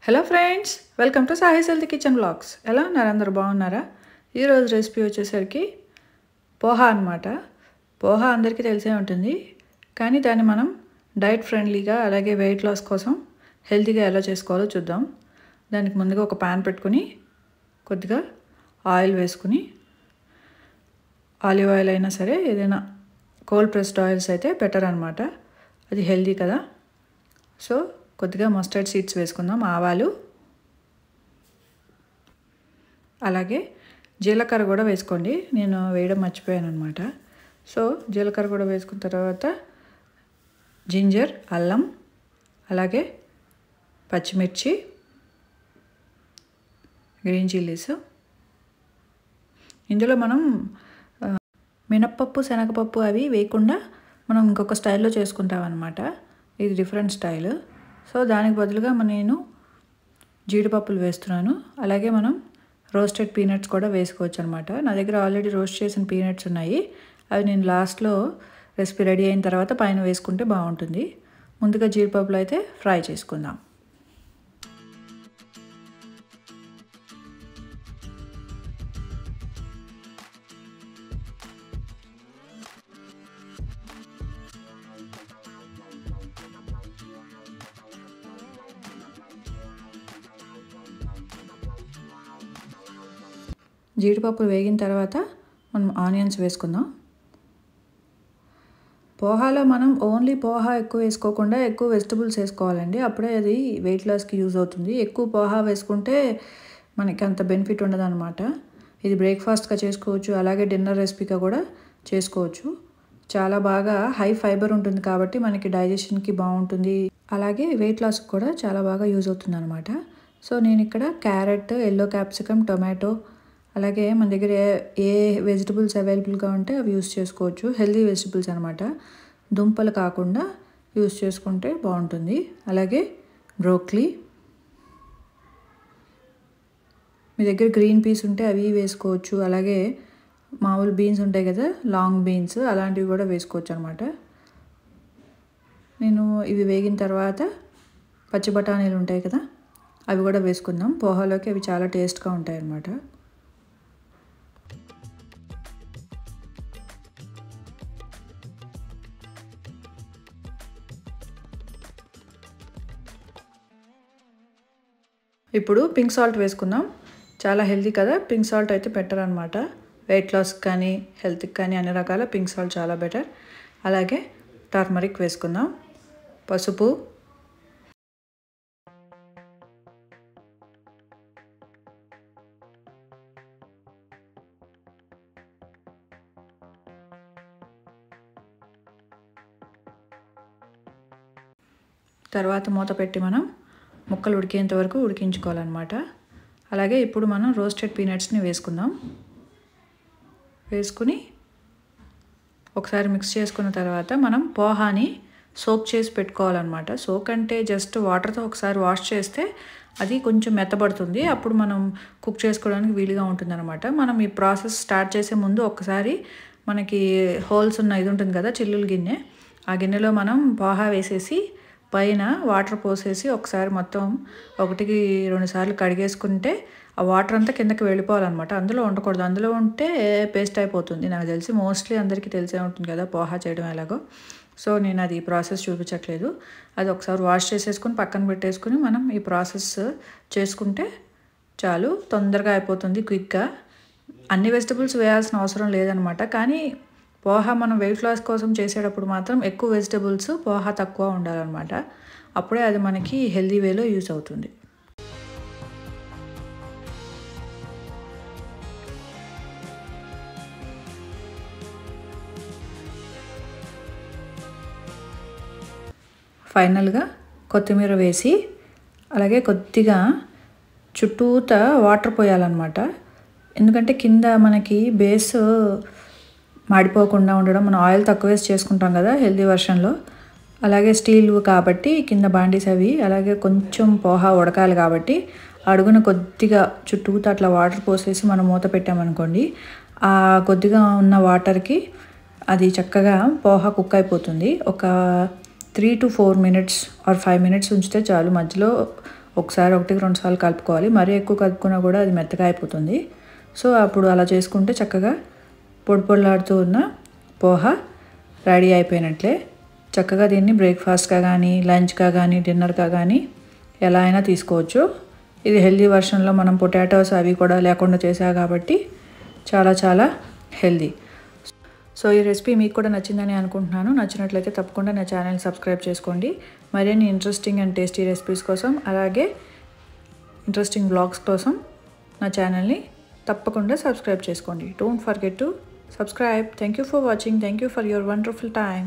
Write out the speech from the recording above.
Hello friends, welcome to సాహిస్ healthy kitchen blogs. ఎలా ఉన్నారు? అందరూ బాగున్నారా? ఈరోజు రెసిపీ వచ్చేసరికి పోహా అన్నమాట. పోహా అందరికీ తెలిసే ఉంటుంది, కానీ దాన్ని మనం డైట్ ఫ్రెండ్లీగా అలాగే వెయిట్ లాస్ కోసం హెల్తీగా ఎలా చేసుకోవాలో చూద్దాం. దానికి ముందుగా ఒక ప్యాన్ పెట్టుకుని కొద్దిగా ఆయిల్ వేసుకుని, ఆలివ్ ఆయిల్ అయినా సరే ఏదైనా కోల్డ్ ప్రెస్డ్ ఆయిల్స్ అయితే బెటర్ అనమాట. అది హెల్తీ కదా. సో కొద్దిగా మస్టర్డ్ సీడ్స్ వేసుకుందాం, ఆవాలు, అలాగే జీలకర్ర కూడా వేసుకోండి. నేను వేయడం మర్చిపోయాను అనమాట. సో జీలకర్ర కూడా వేసుకున్న తర్వాత జింజర్, అల్లం, అలాగే పచ్చిమిర్చి, గ్రీన్ చిల్లీస్. ఇందులో మనం మినప్పప్పు, శనగపప్పు అవి వేయకుండా మనం ఇంకొక స్టైల్లో చేసుకుంటాం అనమాట. ఇది డిఫరెంట్ స్టైల్. సో దానికి బదులుగా నేను జీడిపప్పులు వేస్తున్నాను. అలాగే మనం రోస్టెడ్ పీనట్స్ కూడా వేసుకోవచ్చు అనమాట. నా దగ్గర ఆల్రెడీ రోస్ట్ చేసిన పీనట్స్ ఉన్నాయి. అవి నేను లాస్ట్లో రెసిపీ రెడీ అయిన తర్వాత పైన వేసుకుంటే బాగుంటుంది. ముందుగా జీడిపప్పులు అయితే ఫ్రై చేసుకుందాం. జీడిపప్పులు వేగిన తర్వాత మనం ఆనియన్స్ వేసుకుందాం. పోహాలో మనం ఓన్లీ పోహా ఎక్కువ వేసుకోకుండా ఎక్కువ వెజిటబుల్స్ వేసుకోవాలండి. అప్పుడే అది వెయిట్ లాస్కి యూజ్ అవుతుంది. ఎక్కువ పోహా వేసుకుంటే మనకి అంత బెనిఫిట్ ఉండదు అనమాట. ఇది బ్రేక్ఫాస్ట్గా చేసుకోవచ్చు, అలాగే డిన్నర్ రెసిపీగా కూడా చేసుకోవచ్చు. చాలా బాగా హై ఫైబర్ ఉంటుంది కాబట్టి మనకి డైజెషన్కి బాగుంటుంది, అలాగే వెయిట్ లాస్కి కూడా చాలా బాగా యూజ్ అవుతుంది అనమాట. సో నేను ఇక్కడ క్యారెట్, ఎల్లో క్యాప్సికమ్, టొమాటో, అలాగే మన దగ్గర ఏ వెజిటబుల్స్ అవైలబుల్గా ఉంటే అవి యూస్ చేసుకోవచ్చు. హెల్తీ వెజిటబుల్స్ అనమాట, దుంపలు కాకుండా యూస్ చేసుకుంటే బాగుంటుంది. అలాగే బ్రోక్లీ, మీ దగ్గర గ్రీన్ పీస్ ఉంటే అవి వేసుకోవచ్చు. అలాగే మామూలు బీన్స్ ఉంటాయి కదా, లాంగ్ బీన్స్, అలాంటివి కూడా వేసుకోవచ్చు అనమాట. నేను ఇవి వేగిన తర్వాత పచ్చి బఠానీలు ఉంటాయి కదా, అవి కూడా వేసుకుందాం. పోహాలోకి అవి చాలా టేస్ట్గా ఉంటాయి అన్నమాట. ఇప్పుడు పింక్ సాల్ట్ వేసుకుందాం. చాలా హెల్తీ కదా, పింక్ సాల్ట్ అయితే బెటర్ అనమాట. వెయిట్ లాస్కి కానీ హెల్త్కి కానీ అన్ని రకాల పింక్ సాల్ట్ చాలా బెటర్. అలాగే టర్మరిక్ వేసుకుందాం, పసుపు, తర్వాత మూత పెట్టి మనం ముక్కలు ఉడికేంత వరకు ఉడికించుకోవాలన్నమాట. అలాగే ఇప్పుడు మనం రోస్టెడ్ పీనట్స్ని వేసుకుందాం. వేసుకుని ఒకసారి మిక్స్ చేసుకున్న తర్వాత మనం పోహాని సోక్ చేసి పెట్టుకోవాలన్నమాట. సోక్ అంటే జస్ట్ వాటర్తో ఒకసారి వాష్ చేస్తే అది కొంచెం మెత్తబడుతుంది, అప్పుడు మనం కుక్ చేసుకోవడానికి వీలుగా ఉంటుందన్నమాట. మనం ఈ ప్రాసెస్ స్టార్ట్ చేసే ముందు ఒకసారి మనకి హోల్స్ ఉన్న ఇది ఉంటుంది కదా, చిల్లుల గిన్నె, ఆ గిన్నెలో మనం పోహా వేసేసి పైన వాటర్ పోసేసి ఒకసారి మొత్తం 1-2 సార్లు కడిగేసుకుంటే ఆ వాటర్ అంతా కిందకి వెళ్ళిపోవాలన్నమాట. అందులో ఉండకూడదు, అందులో ఉంటే పేస్ట్ అయిపోతుంది. నాకు తెలిసి మోస్ట్లీ అందరికీ తెలిసే ఉంటుంది కదా పోహా చేయడం ఎలాగో. సో నేను అది ప్రాసెస్ చూపించట్లేదు. అది ఒకసారి వాష్ చేసేసుకుని పక్కన పెట్టేసుకుని మనం ఈ ప్రాసెస్ చేసుకుంటే చాలు, తొందరగా అయిపోతుంది, క్విక్గా. అన్ని వెజిటబుల్స్ వేయాల్సిన అవసరం లేదనమాట. కానీ పోహా మనం వెయిట్ లాస్ కోసం చేసేటప్పుడు మాత్రం ఎక్కువ వెజిటబుల్స్, పోహా తక్కువ ఉండాలన్నమాట. అప్పుడే అది మనకి హెల్తీ వేలో యూజ్ అవుతుంది. ఫైనల్గా కొత్తిమీర వేసి, అలాగే కొద్దిగా చుట్టూతా వాటర్ పోయాలన్నమాట. ఎందుకంటే కింద మనకి బేస్ మాడిపోకుండా ఉండడం, మనం ఆయిల్ తక్కువ వేసి చేసుకుంటాం కదా హెల్తీ వర్షన్లో. అలాగే స్టీల్ కాబట్టి కింద బాండీస్ అవి, అలాగే కొంచెం పోహా ఉడకాలి కాబట్టి అడుగున కొద్దిగా చుట్టూతా అట్లా వాటర్ పోసేసి మనం మూత పెట్టామనుకోండి, ఆ కొద్దిగా ఉన్న వాటర్కి అది చక్కగా పోహా కుక్ అయిపోతుంది. ఒక 3 to 4 minutes or 5 minutes ఉంచితే చాలు. మధ్యలో ఒకసారి 1-2 సార్లు కలుపుకోవాలి. మరీ ఎక్కువ కలుపుకున్నా కూడా అది మెత్తగా అయిపోతుంది. సో అప్పుడు అలా చేసుకుంటే చక్కగా పొడిలాడుతూ ఉన్న పోహా రెడీ అయిపోయినట్లే. చక్కగా దీన్ని బ్రేక్ఫాస్ట్గా కానీ, లంచ్గా కానీ, డిన్నర్గా కానీ ఎలా అయినా తీసుకోవచ్చు. ఇది హెల్దీ వర్షన్లో మనం పొటాటోస్ అవి కూడా లేకుండా చేసా కాబట్టి చాలా హెల్దీ. సో ఈ రెసిపీ మీకు కూడా నచ్చిందని అనుకుంటున్నాను. నచ్చినట్లయితే తప్పకుండా నా ఛానల్ సబ్స్క్రైబ్ చేసుకోండి. మరిన్ని ఇంట్రెస్టింగ్ అండ్ టేస్టీ రెసిపీస్ కోసం, అలాగే ఇంట్రెస్టింగ్ బ్లాగ్స్ కోసం నా ఛానల్ని తప్పకుండా సబ్స్క్రైబ్ చేసుకోండి. Don't forget to subscribe. Thank you for watching. Thank you for your wonderful time.